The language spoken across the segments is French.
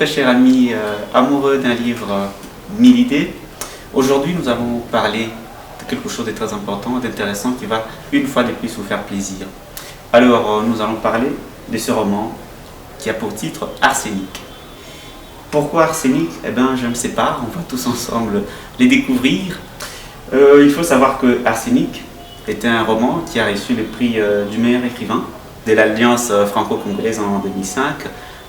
très chers amis amoureux d'un livre, 1000 idées. Aujourd'hui, nous allons parler de quelque chose de très important, d'intéressant, qui va une fois de plus vous faire plaisir. Alors, nous allons parler de ce roman qui a pour titre Arsenic. Pourquoi Arsenic? Eh bien, je ne sais pas, on va tous ensemble les découvrir. Il faut savoir que Arsenic était un roman qui a reçu le prix du meilleur écrivain de l'Alliance franco-congolaise en 2005.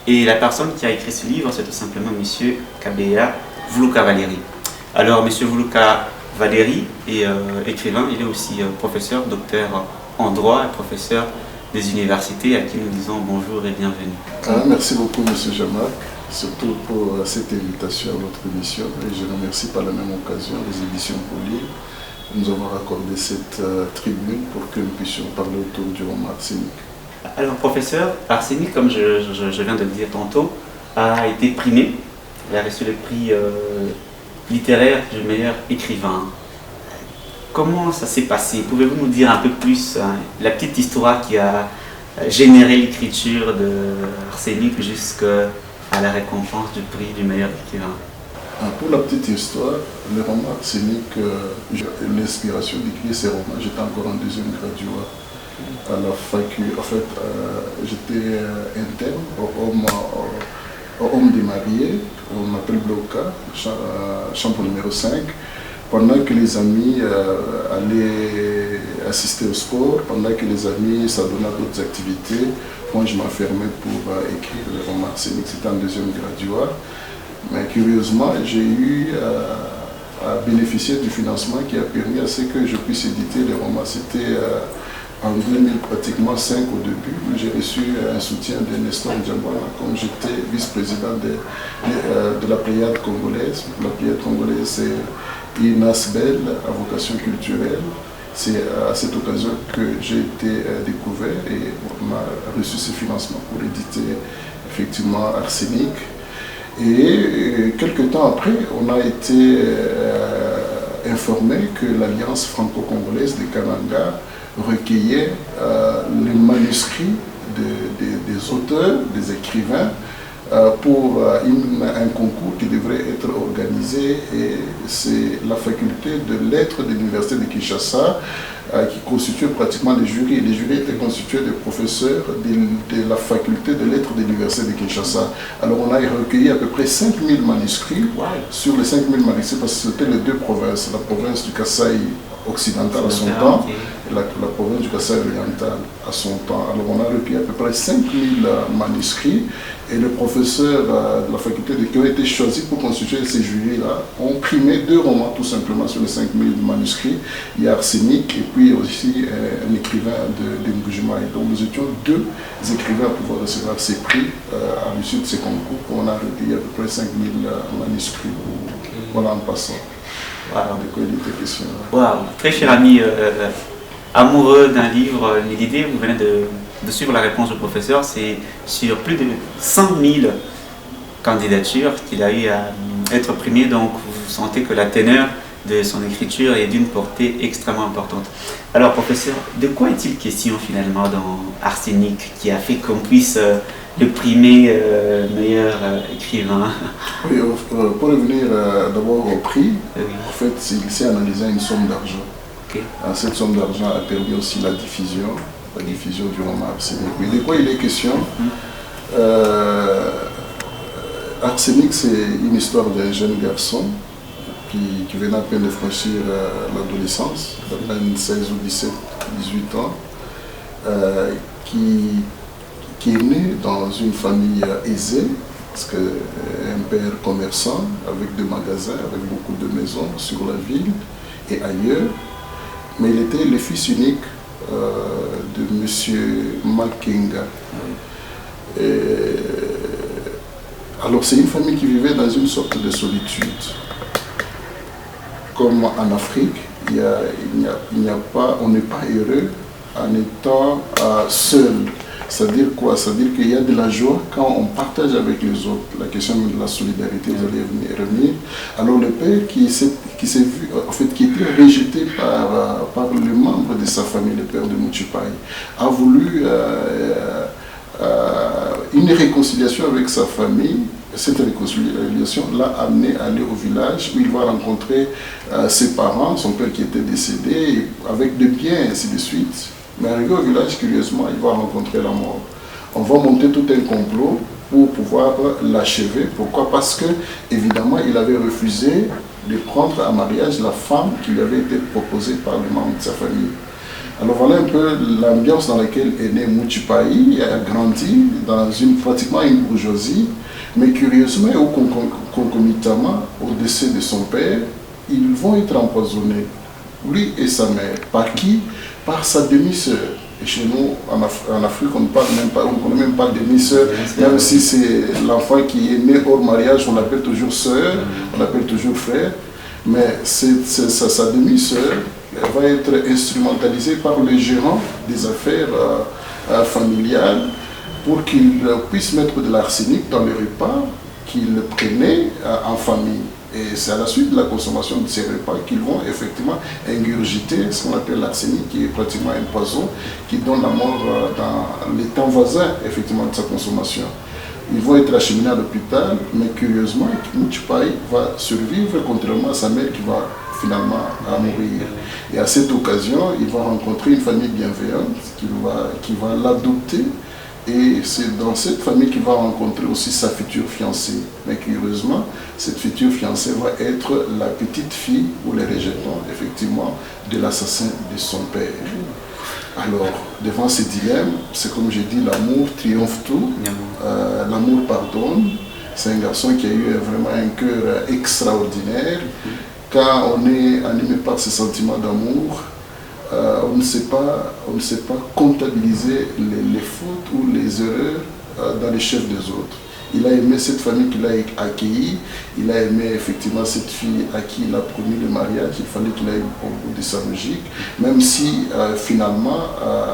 Et la personne qui a écrit ce livre, c'est tout simplement M. Kabea Vuluka Valeri. Alors, M. Vuluka Valeri est écrivain, il est aussi professeur, docteur en droit et professeur des universités à qui nous disons bonjour et bienvenue. Merci beaucoup, M. Jamal, surtout pour cette invitation à notre émission. Et je remercie par la même occasion les éditions pour lire de nous avoir accordé cette tribune pour que nous puissions parler autour du roman Arsenic. Alors, professeur, Arsenic, comme je viens de le dire tantôt, a été primé. Il a reçu le prix littéraire du meilleur écrivain. Comment ça s'est passé? Pouvez-vous nous dire un peu plus la petite histoire qui a généré l'écriture d'Arsenic jusqu'à la récompense du prix du meilleur écrivain? Pour la petite histoire, le roman Arsenic, l'inspiration d'écrire ces romans, j'étais encore en deuxième graduat à la facu. En fait, j'étais interne au homme démarié, on appelle Bloca, chambre numéro 5, pendant que les amis allaient assister au sport, pendant que les amis s'adonnaient à d'autres activités, moi je m'enfermais pour écrire le roman Arsenic. C'était en deuxième graduat. Mais curieusement, j'ai eu à bénéficier du financement qui a permis à ce que je puisse éditer les romans. C'était en 2000, pratiquement 5 au début, j'ai reçu un soutien de Nestor Ndiambwana, comme j'étais vice-président de la Pléiade congolaise. La Pléiade congolaise, c'est INASBEL, à vocation culturelle. C'est à cette occasion que j'ai été découvert et on a reçu ce financement pour éditer effectivement Arsenic. Et quelques temps après, on a été informé que l'Alliance franco-congolaise de Kananga recueillait les manuscrits des auteurs, des écrivains, pour un concours qui devrait être organisé. Et c'est la faculté de lettres de l'université de Kinshasa qui constituait pratiquement les jurys. Les jurys étaient constitués de professeurs de la faculté de lettres de l'université de Kinshasa. Alors on a recueilli à peu près 5000 manuscrits. Wow. Sur les 5000 manuscrits, parce que c'était les deux provinces, la province du Kasaï occidental à son temps et la province du Kasaï oriental à son temps. Alors on a recueilli à peu près 5000 manuscrits et les professeurs de la faculté qui ont été choisis pour constituer ces jurys-là ont primé 2 romans tout simplement sur les 5000 manuscrits. Il y a Arsenic et puis aussi un écrivain de Mbujimai. Donc nous étions 2 écrivains à pouvoir recevoir ces prix à l'issue de ces concours. On a recueilli à peu près 5000 manuscrits. Voilà en passant. Wow. De quoi il était question. Wow. Très cher ami amoureux d'un livre, 1000 idées, vous venez de suivre la réponse du professeur. C'est sur plus de 100 000 candidatures qu'il a eu à être primé. Donc vous sentez que la teneur de son écriture est d'une portée extrêmement importante. Alors professeur, de quoi est-il question finalement dans Arsenic qui a fait qu'on puisse le primer meilleur écrivain? Oui, pour revenir d'abord au prix, oui. En fait, il s'est analysé une somme d'argent. Okay. Cette somme d'argent a permis aussi la diffusion du roman Arsenic. Mais de quoi il est question? Arsenic, c'est une histoire d'un jeune garçon qui venait à peine de franchir l'adolescence, à peine 16 ou 17, 18 ans, qui est né dans une famille aisée, parce qu'un père commerçant avec 2 magasins, avec beaucoup de maisons sur la ville et ailleurs, mais il était le fils unique de M. Makenga. Alors c'est une famille qui vivait dans une sorte de solitude. Comme en Afrique, on n'est pas heureux en étant seul. C'est-à-dire quoi? C'est-à-dire qu'il y a de la joie quand on partage avec les autres. La question de la solidarité, vous allez revenir. Alors le père qui s'est vu, en fait, qui était rejeté par le membre de sa famille, le père de Muchipai, a voulu une réconciliation avec sa famille cette réconciliation l'a amené à aller au village où il va rencontrer ses parents, son père qui était décédé, avec des biens, ainsi de suite. Mais arrivé au village, curieusement, il va rencontrer la mort. On va monter tout un complot pour pouvoir l'achever. Pourquoi? Parce que, évidemment, il avait refusé de prendre en mariage la femme qui lui avait été proposée par les membres de sa famille. Alors voilà un peu l'ambiance dans laquelle est né Mouchipaï. Il a grandi dans pratiquement une bourgeoisie, mais curieusement ou concomitamment au décès de son père, ils vont être empoisonnés, lui et sa mère. Par qui? Par sa demi-sœur. Et chez nous, en Afrique, on ne parle même pas, on ne connaît même pas de demi-sœur, même si c'est l'enfant qui est né hors mariage, on l'appelle toujours sœur, on l'appelle toujours frère, mais sa demi-sœur va être instrumentalisée par le gérant des affaires familiales pour qu'il puisse mettre de l'arsenic dans les repas qu'il prenait en famille. Et c'est à la suite de la consommation de ces repas qu'ils vont effectivement ingurgiter ce qu'on appelle l'arsenic, qui est pratiquement un poison qui donne la mort dans les temps voisins effectivement de sa consommation. Ils vont être acheminés à l'hôpital, mais curieusement, Mouchipaï va survivre, contrairement à sa mère qui va finalement mourir. Et à cette occasion, il va rencontrer une famille bienveillante qui va l'adopter. Et c'est dans cette famille qu'il va rencontrer aussi sa future fiancée. Mais curieusement, cette future fiancée va être la petite fille, ou les rejetons, effectivement, de l'assassin de son père. Alors, devant ces dilemmes, c'est comme j'ai dit, l'amour triomphe tout, l'amour pardonne. C'est un garçon qui a eu vraiment un cœur extraordinaire. Quand on est animé par ce sentiment d'amour, on ne sait pas comptabiliser les fautes ou les erreurs dans les chefs des autres. Il a aimé cette famille qu'il a accueillie, il a aimé effectivement cette fille à qui il a promis le mariage, il fallait qu'il aille au bout de sa logique, même si finalement,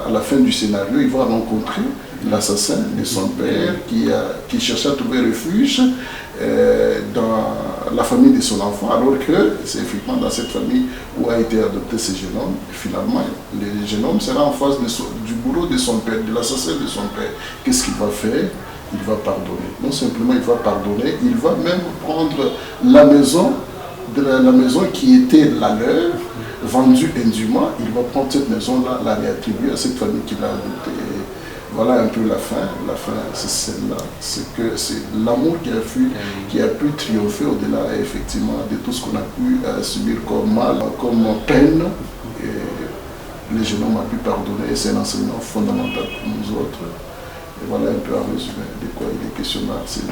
à la fin du scénario, il va rencontrer l'assassin de son père qui cherchait à trouver refuge dans la famille de son enfant, alors que c'est effectivement dans cette famille où a été adopté ce jeune homme. Et finalement, le jeune homme sera en face du bourreau de son père, de l'assassin de son père. Qu'est-ce qu'il va faire? Il va pardonner. Non simplement il va pardonner, il va même prendre la maison qui était la leur, vendue indûment. Il va prendre cette maison-là, la réattribuer à cette famille qu'il a adoptée. Voilà un peu la fin. La fin, c'est celle-là. C'est l'amour qui a pu triompher au-delà, effectivement, de tout ce qu'on a pu subir comme mal, comme peine. Et le jeune homme a pu pardonner, et c'est un enseignement fondamental pour nous autres. Et voilà un peu en résumé de quoi il est question dans l'arsenic.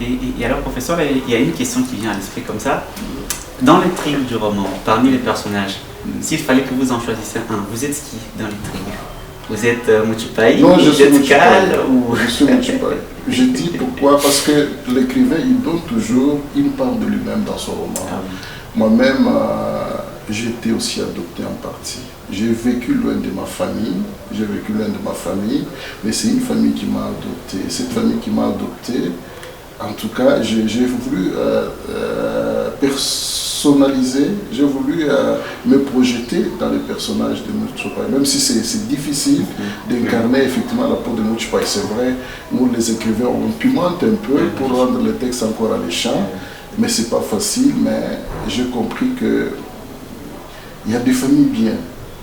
Et alors, professeur, il y a une question qui vient à l'esprit comme ça. Dans l'intrigue du roman, parmi les personnages, s'il fallait que vous en choisissiez un, vous êtes qui dans l'intrigue? Vous êtes Mouchipaï? Non, je suis Mouchipaï. Je suis Mouchipaï. Je dis pourquoi? Parce que l'écrivain, il donne toujours une part de lui-même dans son roman. Ah oui. Moi-même, j'ai été aussi adopté en partie. J'ai vécu loin de ma famille, mais c'est une famille qui m'a adopté. Cette famille qui m'a adopté, en tout cas, j'ai voulu personnaliser, j'ai voulu me projeter dans le personnage de Mouchipaï, même si c'est difficile d'incarner effectivement la peau de Mouchipaï. C'est vrai, nous les écrivains, on pimente un peu pour rendre le texte encore alléchant, mais c'est pas facile. Mais j'ai compris que il y a des familles bien,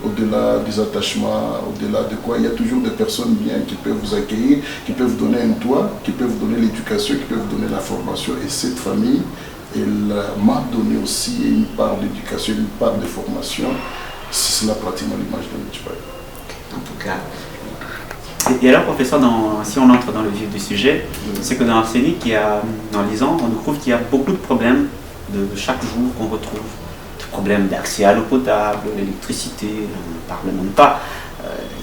au-delà des attachements, au-delà de quoi, il y a toujours des personnes bien qui peuvent vous accueillir, qui peuvent vous donner un toit, qui peuvent vous donner l'éducation, qui peuvent vous donner la formation. Et cette famille, elle m'a donné aussi une part d'éducation, une part de formation. C'est cela pratiquement l'image de Mouchipaï. En tout cas. Et alors, professeur, si on entre dans le vif du sujet, c'est que dans l'arsenic, dans lisant, on trouve qu'il y a beaucoup de problèmes de chaque jour qu'on retrouve. Problèmes d'accès à l'eau potable, l'électricité, on ne parle même pas.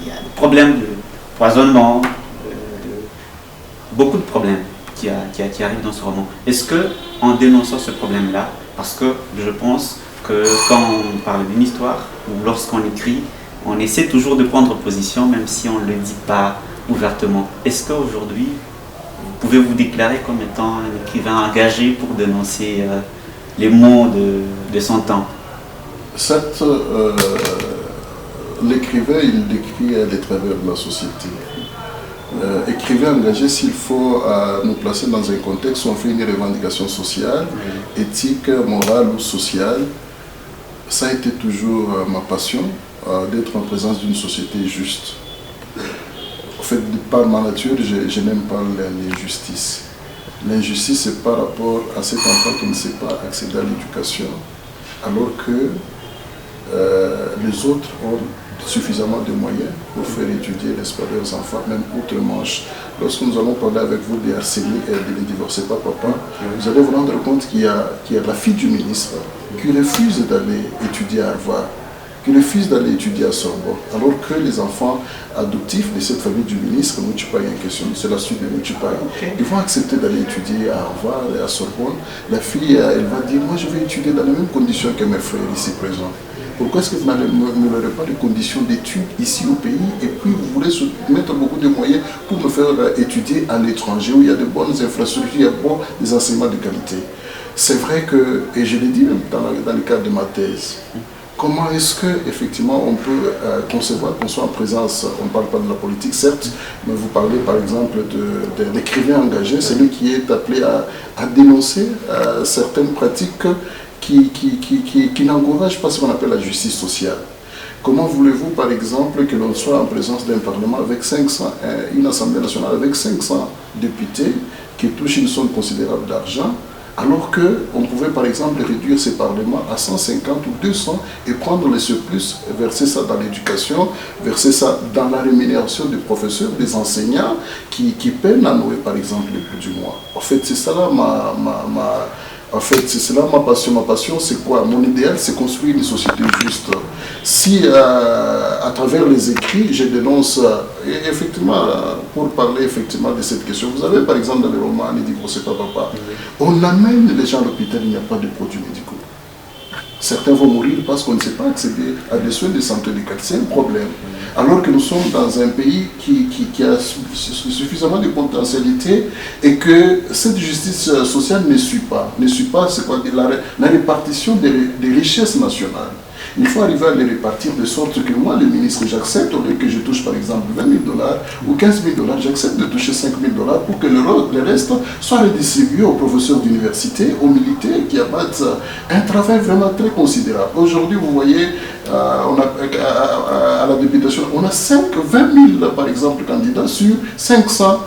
Il y a des problèmes de poisonnement, beaucoup de problèmes qui arrivent dans ce roman. Est-ce que, en dénonçant ce problème-là, parce que je pense que quand on parle d'une histoire, ou lorsqu'on écrit, on essaie toujours de prendre position, même si on ne le dit pas ouvertement. Est-ce qu'aujourd'hui, vous pouvez vous déclarer comme étant un écrivain engagé pour dénoncer les maux de son temps? L'écrivain, il décrit les travers de la société. Écrivain engagé, s'il faut nous placer dans un contexte où on fait une revendication sociale, éthique, morale ou sociale, ça a été toujours ma passion, d'être en présence d'une société juste. En fait, par ma nature, je n'aime pas l'injustice. L'injustice, c'est par rapport à cet enfant qui ne sait pas accéder à l'éducation, alors que les autres ont suffisamment de moyens pour faire étudier, n'est-ce pas, leurs enfants, même outre-Manche. Lorsque nous allons parler avec vous des harcelés et de ne divorcez pas papa, vous allez vous rendre compte qu'il y a la fille du ministre qui refuse d'aller étudier à Harvard, qui refuse d'aller étudier à Sorbonne, alors que les enfants adoptifs de cette famille du ministre, Mouchipaï en question, c'est la suite de Mouchipaï, ils vont accepter d'aller étudier à Harvard et à Sorbonne. La fille, elle va dire, moi je vais étudier dans les mêmes conditions que mes frères ici présents. Pourquoi est-ce que vous n'aurez pas de conditions d'études ici au pays et puis vous voulez mettre beaucoup de moyens pour me faire étudier à l'étranger où il y a de bonnes infrastructures, il y a des enseignements de qualité. C'est vrai que, et je l'ai dit même dans le cadre de ma thèse, comment est-ce qu'effectivement on peut concevoir qu'on soit en présence, on ne parle pas de la politique certes, mais vous parlez par exemple de l'écrivain engagé, celui qui est appelé à dénoncer certaines pratiques qui n'encourage pas ce qu'on appelle la justice sociale. Comment voulez-vous, par exemple, que l'on soit en présence d'un Parlement avec 500, une Assemblée nationale avec 500 députés qui touchent une somme considérable d'argent, alors qu'on pouvait, par exemple, réduire ces parlements à 150 ou 200 et prendre les surplus, verser ça dans l'éducation, verser ça dans la rémunération des professeurs, des enseignants qui peinent à nouer, par exemple, le bout du mois. En fait, c'est ça là En fait, c'est cela ma passion. Ma passion, c'est quoi? Mon idéal, c'est construire une société juste. Si, à travers les écrits, je dénonce, et effectivement, pour parler effectivement de cette question, vous avez par exemple dans le roman « Ne divorcez pas papa », on amène les gens à l'hôpital, il n'y a pas de produits médicaux. Certains vont mourir parce qu'on ne sait pas accéder à des soins de santé locale. C'est un problème. Alors que nous sommes dans un pays qui a suffisamment de potentialité et que cette justice sociale ne suit pas. Ne suit pas, c'est quoi, la répartition des richesses nationales. Il faut arriver à les répartir de sorte que moi, le ministre, j'accepte, au lieu que je touche par exemple 20 000 $ ou 15 000 $, j'accepte de toucher 5 000 $ pour que le reste soit redistribué aux professeurs d'université, aux militaires qui abattent un travail vraiment très considérable. Aujourd'hui, vous voyez, à la députation, on a 20 000 par exemple candidats sur 500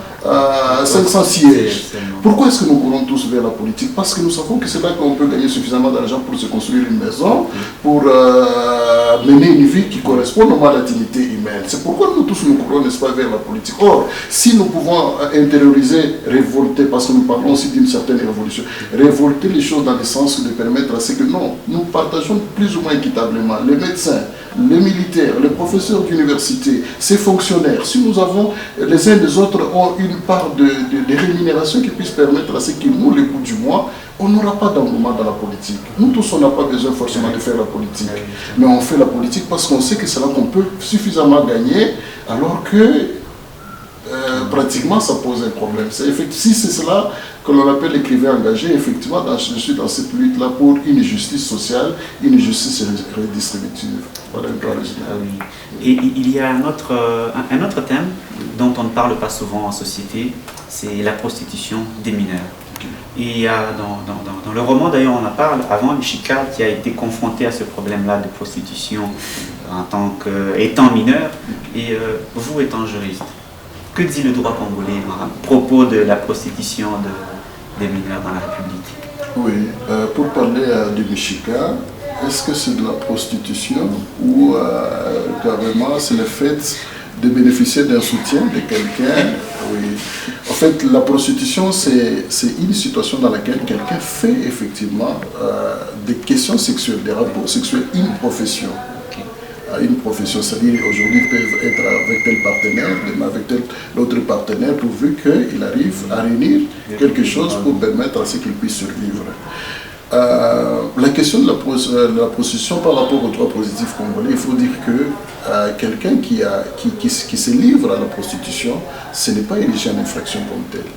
sièges. Pourquoi est-ce que nous courons tous vers la politique? Parce que nous savons que c'est là qu'on peut gagner suffisamment d'argent pour se construire une maison, pour mener une vie qui correspond à la dignité humaine. C'est pourquoi nous tous nous courons, n'est-ce pas, vers la politique. Or, si nous pouvons intérioriser, révolter, parce que nous parlons aussi d'une certaine révolution, révolter les choses dans le sens de permettre à ce que non, nous partageons plus ou moins équitablement les médecins, les militaires, les professeurs d'université, ces fonctionnaires, si nous avons les uns des autres ont une part de rémunération qui puisse permettre à ce qu'ils nous, le bout du mois, on n'aura pas d'engouement dans la politique. Nous tous, on n'a pas besoin forcément de faire la politique. Mais on fait la politique parce qu'on sait que c'est là qu'on peut suffisamment gagner, alors que pratiquement ça pose un problème. Si c'est cela que l'on appelle l'écrivain engagé, effectivement, je suis dans cette lutte-là pour une justice sociale, une justice redistributive. Voilà un grand résumé. Et il y a un autre thème dont on ne parle pas souvent en société, c'est la prostitution des mineurs. Et il y a dans le roman, d'ailleurs, on en parle, avant Michika, qui a été confronté à ce problème-là de prostitution en tant qu'étant mineur, et vous étant juriste. Que dit le droit congolais à propos de la prostitution des mineurs dans la République? Oui, pour parler de Michika, est-ce que c'est de la prostitution ou carrément c'est le fait de bénéficier d'un soutien de quelqu'un? Oui. En fait, la prostitution, c'est une situation dans laquelle quelqu'un fait effectivement des questions sexuelles, des rapports sexuels, une profession. Une profession, c'est-à-dire aujourd'hui ils peuvent être avec tel partenaire, demain avec tel autre partenaire, pourvu qu'il arrive à réunir quelque chose pour permettre à ce qu'il puisse survivre. La question de la prostitution par rapport au droit positif congolais, il faut dire que quelqu'un qui se livre à la prostitution, ce n'est pas érigé en infraction comme tel.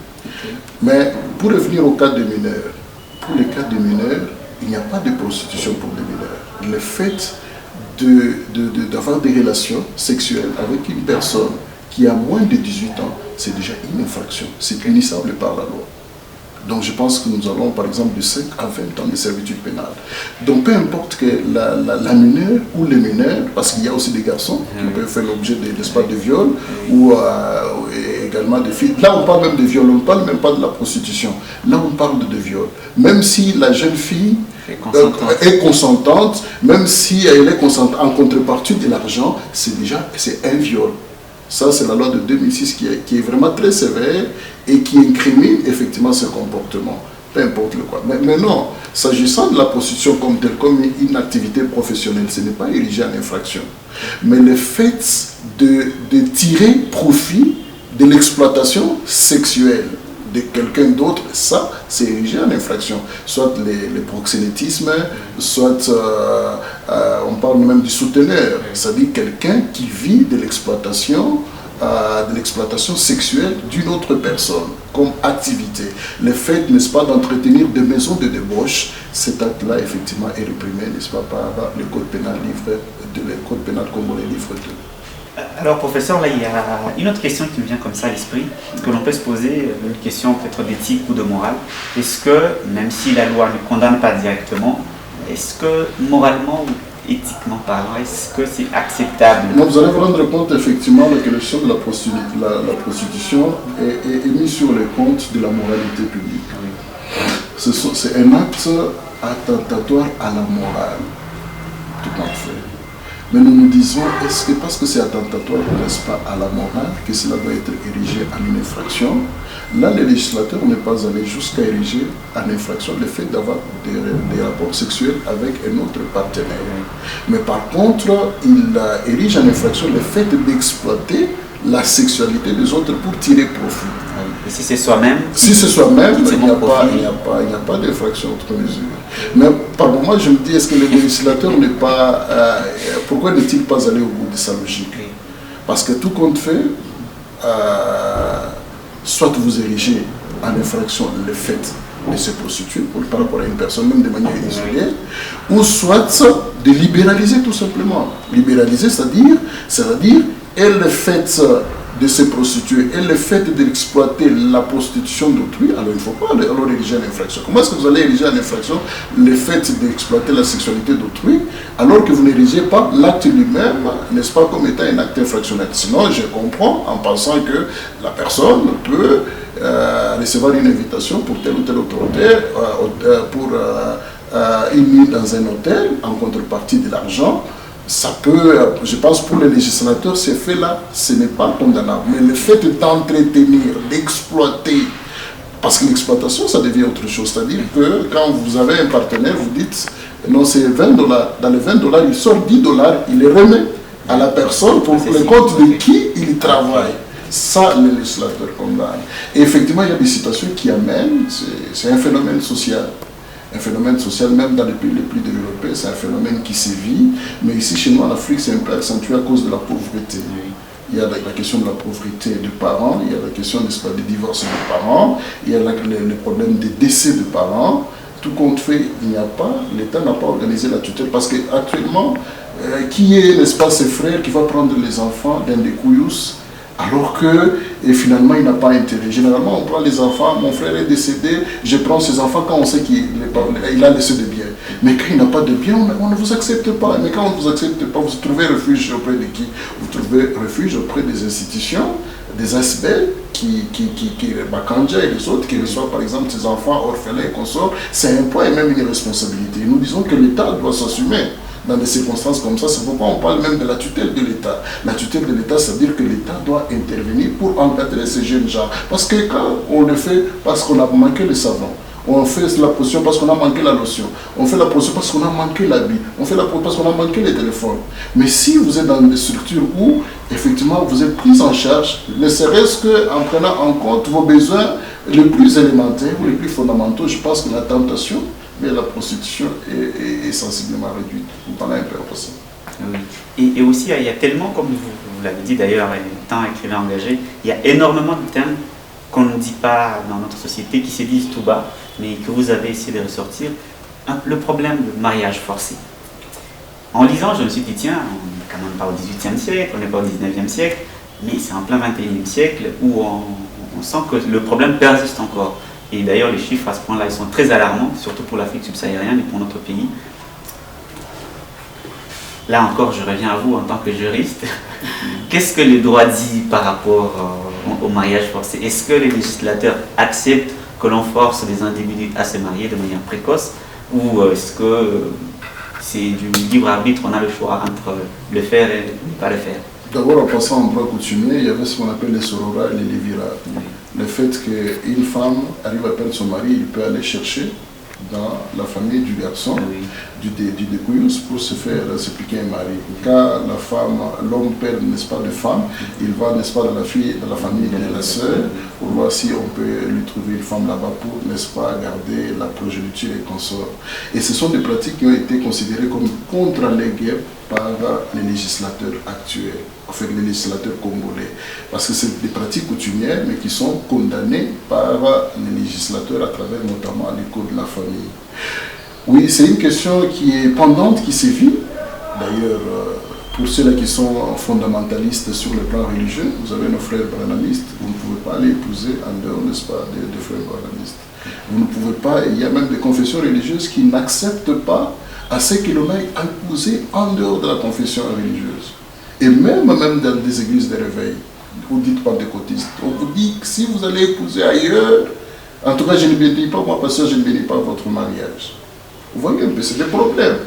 Mais pour revenir au cas des mineurs, pour les cas des mineurs, il n'y a pas de prostitution pour les mineurs. Le fait d'avoir des relations sexuelles avec une personne qui a moins de 18 ans, c'est déjà une infraction. C'est punissable par la loi. Donc je pense que nous allons par exemple de 5 à 20 ans de servitude pénale. Donc peu importe que la mineure ou les mineurs, parce qu'il y a aussi des garçons qui peuvent faire l'objet de viol ou également de filles. Là on parle même de viol, on ne parle même pas de la prostitution. Là on parle de viol. Même si la jeune fille est consentante, même si elle est consentante en contrepartie de l'argent, c'est un viol. Ça, c'est la loi de 2006 qui est vraiment très sévère et qui incrimine effectivement ce comportement, peu importe le quoi. Mais non, s'agissant de la prostitution comme telle, comme une activité professionnelle, ce n'est pas érigé en infraction. Mais le fait de tirer profit de l'exploitation sexuelle de quelqu'un d'autre, ça, c'est érigé en infraction. Soit le proxénétisme, soit on parle même du souteneur, c'est-à-dire quelqu'un qui vit de l'exploitation sexuelle d'une autre personne comme activité. Le fait, n'est-ce pas, d'entretenir des maisons de débauche, cet acte-là, effectivement, est réprimé, n'est-ce pas, par le code pénal congolais livre 2. Alors professeur, là il y a une autre question qui me vient comme ça à l'esprit, que l'on peut se poser, une question peut-être d'éthique ou de morale. Est-ce que, même si la loi ne condamne pas directement, est-ce que moralement ou éthiquement parlant, est-ce que c'est acceptable? Vous allez vous rendre compte effectivement que la question de la prostitution est mise sur les comptes de la moralité publique. Oui. C'est un acte attentatoire à la morale, tout à fait. Mais nous nous disons, est-ce que parce que c'est attentatoire, n'est-ce pas, à la morale, que cela doit être érigé en une infraction? Là, le législateur n'est pas allé jusqu'à ériger en infraction le fait d'avoir des rapports sexuels avec un autre partenaire. Mais par contre, il érige en infraction le fait d'exploiter la sexualité des autres pour tirer profit. Et si c'est soi-même? Si c'est soi-même, il n'y a pas d'infraction autre mesure. Mais par moment, je me dis, est-ce que le législateur n'est pas... pourquoi n'est-il pas allé au bout de sa logique? Parce que tout compte fait, soit vous érigez en infraction le fait de se prostituer par rapport à une personne, même de manière isolée, ou soit de libéraliser tout simplement. Libéraliser, c'est-à-dire et le fait de se prostituer et le fait d'exploiter la prostitution d'autrui, alors il ne faut pas alors ériger en infraction. Comment est-ce que vous allez ériger en infraction le fait d'exploiter la sexualité d'autrui alors que vous n'érigez pas l'acte lui-même, n'est-ce pas, comme étant un acte infractionnel? Sinon, je comprends en pensant que la personne peut recevoir une invitation pour telle ou telle autorité, pour une nuit dans un hôtel en contrepartie de l'argent. Ça peut, je pense pour les législateurs, ces faits-là, ce n'est pas condamnable. Mais le fait d'entretenir, d'exploiter, parce que l'exploitation, ça devient autre chose. C'est-à-dire que quand vous avez un partenaire, vous dites, non, c'est 20 $. Dans les 20 $, il sort 10 $, il les remet à la personne pour le compte de qui il travaille. Ça, le législateur condamne. Et effectivement, il y a des situations qui amènent, c'est un phénomène social. Un phénomène social, même dans les pays les plus développés, c'est un phénomène qui sévit. Mais ici, chez nous, en Afrique, c'est un peu accentué à cause de la pauvreté. Il y a la question de la pauvreté des parents, il y a la question, n'est-ce pas, des divorces des parents, il y a le problème des décès de parents. Tout compte fait, l'État n'a pas organisé la tutelle parce qu'actuellement, qui est, n'est-ce pas, ses frères qui va prendre les enfants d'un des couillous alors que finalement il n'a pas intérêt. Généralement on prend les enfants, mon frère est décédé, je prends ses enfants quand on sait qu'il a laissé des biens. Mais quand il n'a pas de biens, on ne vous accepte pas. Mais quand on ne vous accepte pas, vous trouvez refuge auprès de qui? Vous trouvez refuge auprès des institutions, des ASBEL, Bakanja et les autres qui reçoivent par exemple ces enfants orphelins et consorts. C'est un poids et même une responsabilité. Nous disons que l'État doit s'assumer dans des circonstances comme ça. C'est pourquoi on parle même de la tutelle de l'État. La tutelle de l'État, c'est-à-dire que l'État doit intervenir pour encadrer ces jeunes gens. Parce que quand on le fait parce qu'on a manqué le savon, on fait la potion parce qu'on a manqué la lotion, on fait la potion parce qu'on a manqué l'habit, on fait la potion parce qu'on a manqué les téléphones. Mais si vous êtes dans des structures où, effectivement, vous êtes pris en charge, ne serait-ce qu'en prenant en compte vos besoins les plus élémentaires ou les plus fondamentaux, je pense que la tentation, mais la prostitution est sensiblement réduite pendant un peu possible. Oui. Et aussi, il y a tellement, comme vous l'avez dit d'ailleurs, étant écrivain engagé, il y a énormément de termes qu'on ne dit pas dans notre société, qui se disent tout bas, mais que vous avez essayé de ressortir. Le problème du mariage forcé. En lisant, je me suis dit, tiens, on n'est quand même pas au XVIIIe siècle, on n'est pas au XIXe siècle. Mais c'est en plein 21e siècle où on sent que le problème persiste encore. Et d'ailleurs, les chiffres à ce point-là, ils sont très alarmants, surtout pour l'Afrique subsaharienne et pour notre pays. Là encore, je reviens à vous en tant que juriste. Qu'est-ce que le droit dit par rapport au mariage forcé? Est-ce que les législateurs acceptent que l'on force des individus à se marier de manière précoce, ou est-ce que c'est du libre arbitre, on a le choix entre le faire et ne pas le faire? D'abord, en passant en droit coutumier, il y avait ce qu'on appelle les sorora et les lévira. Oui. Le fait qu'une femme arrive à perdre son mari, il peut aller chercher dans la famille du garçon, oui, du dépouillus pour se faire se piquer un mari. Quand la femme, l'homme perd, n'est-ce pas, de femme, il va, n'est-ce pas, dans la famille de la sœur, pour voir si on peut lui trouver une femme là-bas pour, n'est-ce pas, garder la progéniture et consorts. Et ce sont des pratiques qui ont été considérées comme contre-léguées par les législateurs actuels, en fait les législateurs congolais, parce que c'est des pratiques coutumières mais qui sont condamnées par les législateurs à travers notamment les codes de la famille. Oui, c'est une question qui est pendante, qui sévit. D'ailleurs, pour ceux-là qui sont fondamentalistes sur le plan religieux, vous avez nos frères branhamistes, vous ne pouvez pas les épouser en dehors, n'est-ce pas, des frères branhamistes. Vous ne pouvez pas, il y a même des confessions religieuses qui n'acceptent pas à ce que l'on aille épouser en dehors de la confession religieuse. Et même dans des églises de réveil, vous dites pentecôtistes, on vous dit que si vous allez épouser ailleurs, en tout cas je ne bénis pas, moi pasteur, je ne bénis pas votre mariage. Vous voyez un peu, c'est des problèmes.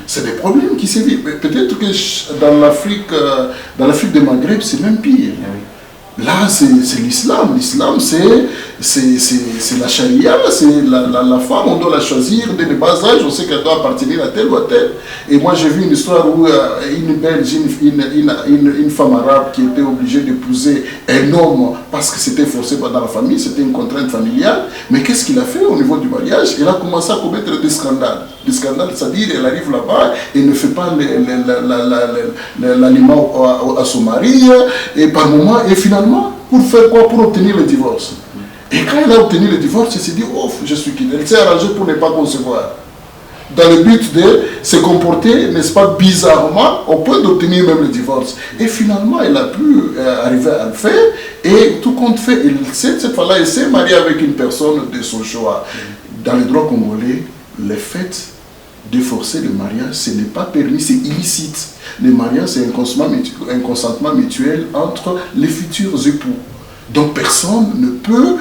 C'est des problèmes qui sévissent. Peut-être que dans l'Afrique du Maghreb, c'est même pire. Là, c'est l'islam. L'islam, c'est la charia, c'est la femme, on doit la choisir dès le bas âge, on sait qu'elle doit appartenir à tel ou à tel. Et moi, j'ai vu une histoire où une Belge, une femme arabe qui était obligée d'épouser un homme parce que c'était forcé dans la famille, c'était une contrainte familiale. Mais qu'est-ce qu'il a fait au niveau du mariage? Elle a commencé à commettre des scandales. Des scandales, c'est-à-dire elle arrive là-bas et ne fait pas l'aliment à son mari, et par moment, et finalement, pour faire quoi? Pour obtenir le divorce. Et quand elle a obtenu le divorce, elle s'est dit, oh, je suis quitte. Elle s'est arrangée pour ne pas concevoir. Dans le but de se comporter, n'est-ce pas, bizarrement, au point d'obtenir même le divorce. Et finalement, elle a pu arriver à le faire, et tout compte fait, cette fois-là, elle s'est mariée avec une personne de son choix. Dans le droit congolais, le fait de forcer le mariage, ce n'est pas permis, c'est illicite. Le mariage, c'est un consentement mutuel entre les futurs époux. Donc personne ne peut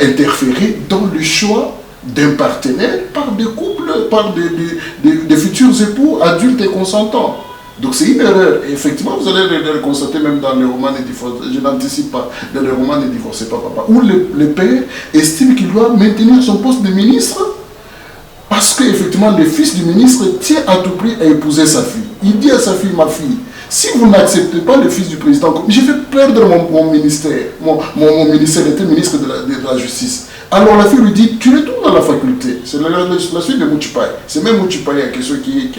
interférer dans le choix d'un partenaire par des couples, par des futurs époux adultes et consentants. Donc c'est une erreur. Et effectivement, vous allez le constater même dans les romans de divorce. Je n'anticipe pas. Dans les romans de divorce, c'est pas papa. Où le père estime qu'il doit maintenir son poste de ministre parce qu'effectivement, le fils du ministre tient à tout prix à épouser sa fille. Il dit à sa fille, ma fille, si vous n'acceptez pas le fils du président, je vais perdre mon ministère. Mon ministère était ministre de la Justice. Alors la fille lui dit, tu retournes dans la faculté. C'est la suite de Mouchipaï. C'est même Mouchipaï qui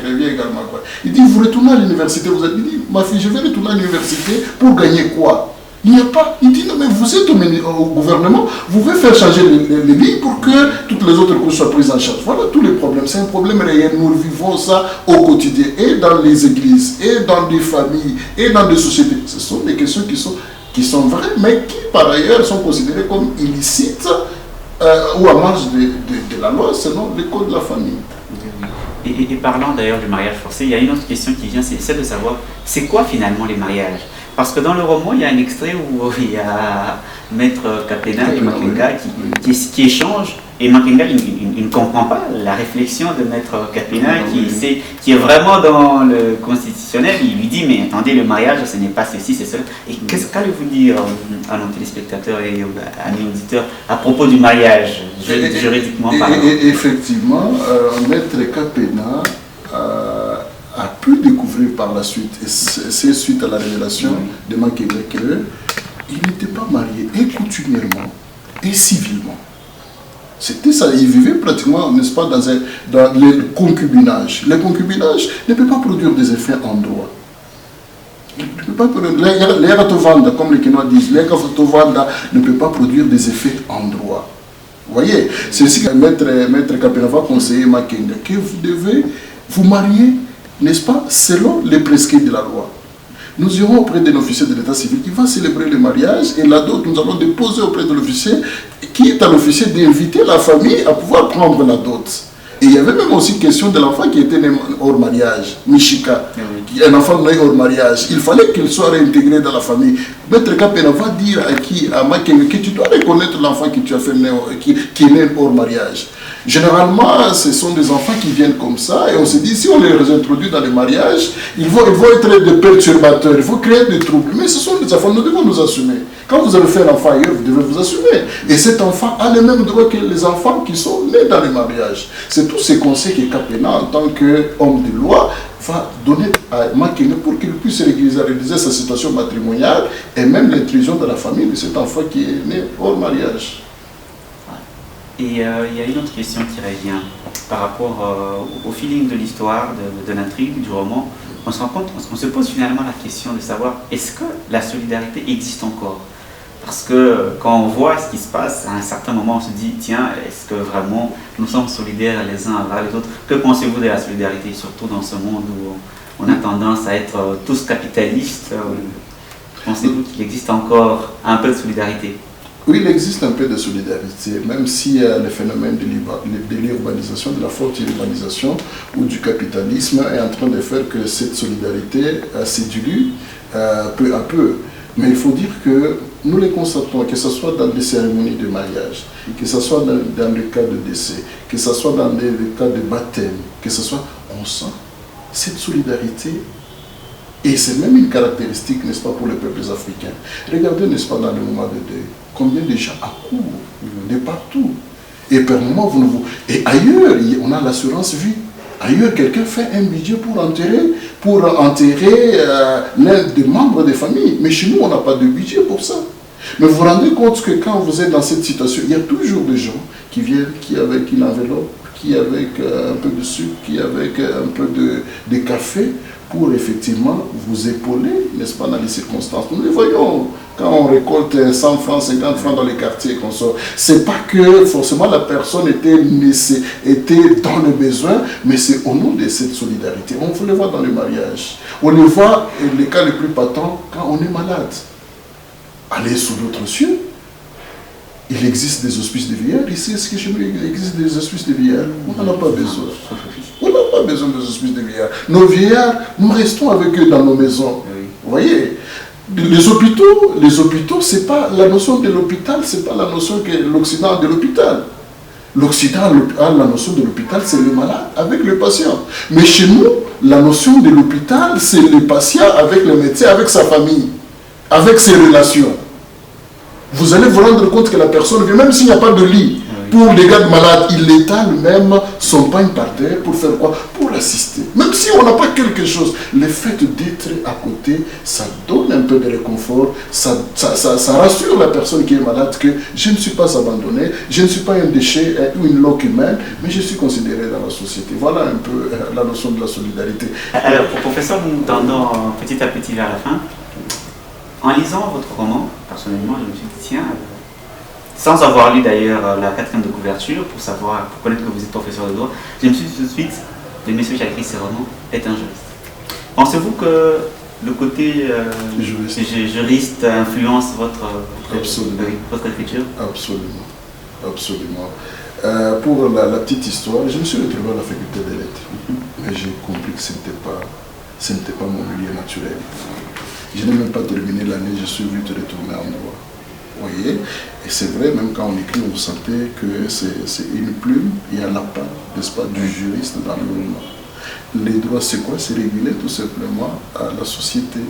revient également. Quoi. Il dit, vous retournez à l'université. Vous avez dit, ma fille, je vais retourner à l'université pour gagner quoi? Il n'y a pas. Il dit, non, mais vous êtes au gouvernement, vous pouvez faire changer les lignes pour que toutes les autres couches soient prises en charge. Voilà tous les problèmes. C'est un problème réel. Nous vivons ça au quotidien, et dans les églises, et dans des familles, et dans des sociétés. Ce sont des questions qui sont vraies, mais qui, par ailleurs, sont considérées comme illicites ou à marge de la loi, selon les codes de la famille. Et parlant d'ailleurs du mariage forcé, il y a une autre question qui vient, c'est celle de savoir, c'est quoi finalement les mariages? Parce que dans le roman, il y a un extrait où il y a Maître Kapena et Makenga qui échangent, et Makenga il ne comprend pas la réflexion de Maître Kapena qui est vraiment dans le constitutionnel. Il lui dit, mais attendez, le mariage, ce n'est pas ceci, c'est cela. Et qu'allez-vous dire à nos téléspectateurs et à nos auditeurs à propos du mariage, juridiquement parlant? Effectivement, Maître Kapena a pu découvrir par la suite, et c'est suite à la révélation de Makenga, qu'il n'était pas marié et coutumièrement et civilement. C'était ça, il vivait pratiquement, n'est-ce pas, dans le concubinage. Le concubinage ne peut pas produire des effets en droit. Les Ratovanda, comme les Kinois disent, les Ratovanda ne peut pas produire des effets en droit. Vous voyez, c'est ce que Maître Kapena va conseiller Makenga, que vous devez vous marier, n'est-ce pas, selon les prescrits de la loi. nous irons auprès d'un officier de l'état civil qui va célébrer le mariage et la dot, nous allons déposer auprès de l'officier qui est à l'officier d'inviter la famille à pouvoir prendre la dot. Et il y avait même aussi question de l'enfant qui était né hors mariage, Mishika, un enfant né hors mariage. Il fallait qu'il soit réintégré dans la famille. Maître Kapena va dire à Makenge que tu dois reconnaître l'enfant que tu as fait né, qui est né hors mariage. Généralement, ce sont des enfants qui viennent comme ça et on se dit, si on les réintroduit dans les mariages, ils vont être des perturbateurs, il faut créer des troubles. Mais ce sont des enfants, nous devons nous assumer. Quand vous avez fait un enfant ailleurs, vous devez vous assumer. Et cet enfant a les mêmes droits que les enfants qui sont nés dans les mariages. C'est tous ces conseils que Kapena, en tant qu'homme de loi, va donner à Makenge pour qu'il puisse régulariser sa situation matrimoniale et même l'intrusion de la famille de cet enfant qui est né hors mariage. Et il y a une autre question qui revient par rapport au feeling de l'histoire, de l'intrigue, du roman. On se rend compte, on se pose finalement la question de savoir est-ce que la solidarité existe encore? Parce que quand on voit ce qui se passe, à un certain moment on se dit tiens, est-ce que vraiment nous sommes solidaires les uns envers les autres? Que pensez-vous de la solidarité, surtout dans ce monde où on a tendance à être tous capitalistes? Pensez-vous qu'il existe encore un peu de solidarité? Oui, il existe un peu de solidarité, même si le phénomène de l'urbanisation, de la forte urbanisation ou du capitalisme est en train de faire que cette solidarité se dilue peu à peu. Mais il faut dire que nous les constatons, que ce soit dans les cérémonies de mariage, que ce soit dans le cas de décès, que ce soit dans le cas de baptême, que ce soit, on sent cette solidarité. Et c'est même une caractéristique, n'est-ce pas, pour les peuples africains. Regardez, n'est-ce pas, dans le moment de deuil, combien de gens accourent de partout. Et par moment, et ailleurs, on a l'assurance vie. Ailleurs, quelqu'un fait un budget pour enterrer l'un des membres des familles. Mais chez nous, on n'a pas de budget pour ça. Mais vous vous rendez compte que quand vous êtes dans cette situation, il y a toujours des gens qui viennent, qui avec une enveloppe, qui avec un peu de sucre, qui avec un peu de café, pour effectivement vous épauler, n'est-ce pas, dans les circonstances. Nous les voyons quand on récolte 100 francs, 50 francs dans les quartiers qu'on sort. C'est pas que forcément la personne était dans le besoin, mais c'est au nom de cette solidarité. On le voit dans le mariage. On le voit, les cas les plus patents, quand on est malade. Allez sous d'autres cieux. Il existe des hospices de vieillards. Ici, est-ce que chez nous, il existe des hospices de vieillards? On n'en a pas besoin. On n'a pas besoin des hospices de vieillards. Nos vieillards, nous restons avec eux dans nos maisons. Vous voyez, les hôpitaux, c'est pas la notion de l'hôpital, c'est pas la notion que l'Occident a de l'hôpital. L'Occident a la notion de l'hôpital, c'est le malade avec le patient. Mais chez nous, la notion de l'hôpital, c'est le patient avec le médecin, avec sa famille, avec ses relations. Vous allez vous rendre compte que la personne vient, même s'il n'y a pas de lit, pour les gars malades, il étale même son pain par terre pour faire quoi? Pour l'assister. Même si on n'a pas quelque chose, le fait d'être à côté, ça donne un peu de réconfort, ça rassure la personne qui est malade que je ne suis pas abandonné, je ne suis pas un déchet ou une loque humaine, mais je suis considéré dans la société. Voilà un peu la notion de la solidarité. Alors, professeur, nous tendons petit à petit vers la fin. En lisant votre roman, personnellement, je me suis dit, tiens, sans avoir lu d'ailleurs la 4e de couverture, pour connaître que vous êtes professeur de droit, je me suis dit tout de suite, le monsieur qui a écrit ces romans est un juriste. Pensez-vous que le côté juriste influence votre écriture? Absolument. Absolument. Pour la petite histoire, je me suis retrouvé à la faculté des lettres. Mais j'ai compris que ce n'était pas mon milieu naturel. Je n'ai même pas terminé l'année, je suis vite retourné en droit. Vous voyez? Et c'est vrai, même quand on écrit, vous sentez que c'est une plume et un lapin, n'est-ce pas, du juriste dans le roman. Les droits, c'est quoi? C'est réguler tout simplement la société.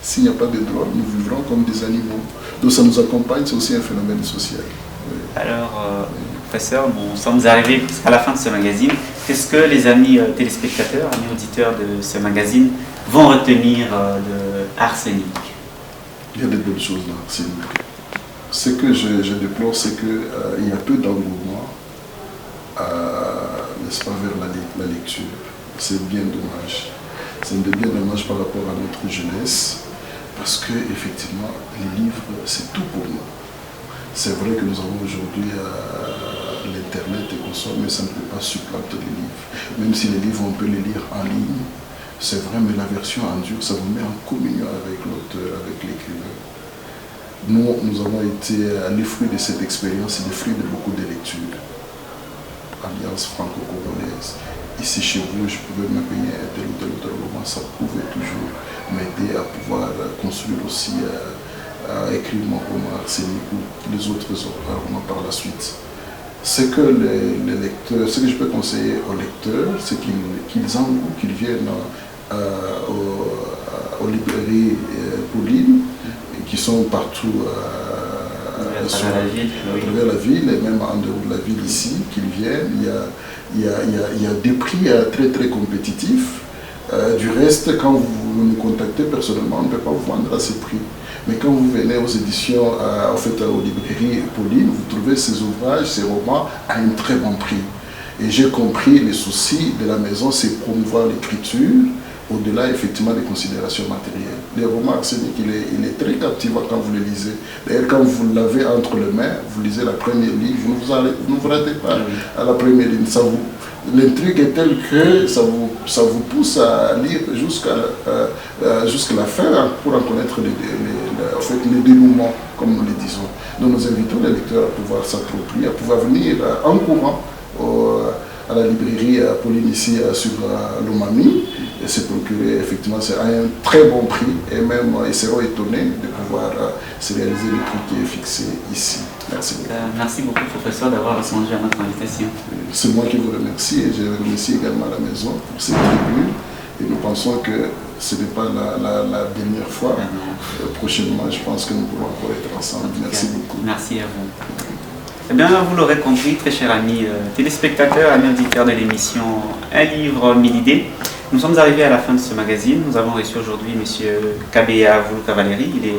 S'il n'y a pas de droits, nous vivrons comme des animaux. Donc ça nous accompagne, c'est aussi un phénomène social. Oui. Alors, professeur, nous sommes arrivés à la fin de ce magazine. Qu'est-ce que les amis téléspectateurs, amis auditeurs de ce magazine vont retenir de Arsenic? Il y a de bonnes choses dans Arsenic. Ce que je déplore, c'est qu'il y a peu d'engouement, n'est-ce pas, vers la lecture. C'est bien dommage. C'est bien dommage par rapport à notre jeunesse, parce que effectivement, les livres, c'est tout pour nous. C'est vrai que nous avons aujourd'hui l'Internet et qu'on sort, mais ça ne peut pas supplanter les livres. Même si les livres, on peut les lire en ligne, c'est vrai, mais la version en dur, ça vous met en communion avec l'auteur, avec l'écrivain. Nous avons été les fruits de cette expérience et les fruits de beaucoup de lectures. Alliance franco-congolaise. Ici chez vous, je pouvais me payer tel ou tel roman, ça pouvait toujours m'aider à pouvoir construire aussi, à écrire mon roman Arsenic ou les autres romans par la suite. Ce que les lecteurs, ce que je peux conseiller aux lecteurs, c'est qu'ils viennent aux librairies Pauline, qui sont partout à travers la ville et même en dehors de la ville ici, qu'ils viennent. Il y a des prix très très compétitifs. Du reste, quand vous nous contactez personnellement, on ne peut pas vous vendre à ces prix. Mais quand vous venez aux éditions, aux librairies Pauline, vous trouvez ces ouvrages, ces romans à un très bon prix. Et j'ai compris les soucis de la maison, c'est promouvoir l'écriture, au-delà effectivement des considérations matérielles. Les romans Arsenic, il est très captivant quand vous le lisez. D'ailleurs, quand vous l'avez entre les mains, vous lisez la première ligne, vous ne vous ratez pas à la première ligne. L'intrigue est telle que ça vous pousse à lire jusqu'à la fin pour en connaître le dénouement, comme nous le disons. Donc nous invitons les lecteurs à pouvoir s'approprier, à pouvoir venir en courant à la librairie Pauline ici sur Lomami et se procurer effectivement à un très bon prix et même ils seront étonnés de pouvoir se réaliser le prix qui est fixé ici. Merci beaucoup. Merci beaucoup professeur d'avoir répondu à notre invitation. C'est moi qui vous remercie et je remercie également la maison pour cette tribune et nous pensons que ce n'est pas la dernière fois. Prochainement je pense que nous pourrons encore être ensemble. Merci beaucoup. Merci à vous. Eh bien, vous l'aurez compris, très chers amis téléspectateurs, amis auditeurs de l'émission Un livre, 1000 idées. Nous sommes arrivés à la fin de ce magazine. Nous avons reçu aujourd'hui M. Kabea Voulou-Cavalery. Il est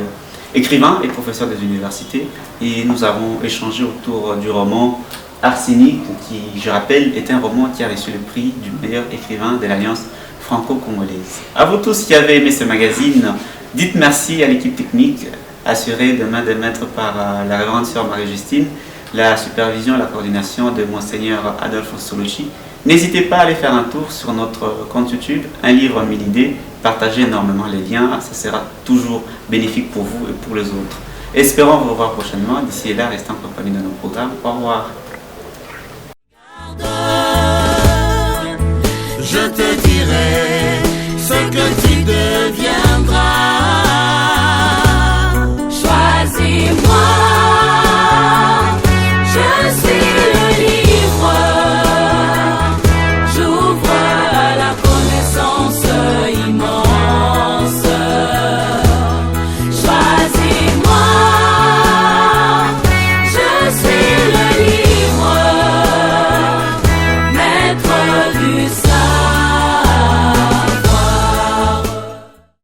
écrivain et professeur des universités. Et nous avons échangé autour du roman Arsenic, qui, je rappelle, est un roman qui a reçu le prix du meilleur écrivain de l'Alliance franco-congolaise. À vous tous qui avez aimé ce magazine, dites merci à l'équipe technique, assurée de main de maître par la révérende sœur Marie-Justine, la supervision et la coordination de Monseigneur Adolphe Solucci. N'hésitez pas à aller faire un tour sur notre compte YouTube, Un livre, 1000 idées. Partagez énormément les liens, ça sera toujours bénéfique pour vous et pour les autres. Espérons vous revoir prochainement. D'ici là, restez en compagnie de nos programmes. Au revoir. Je te dirai ce que tu deviendras.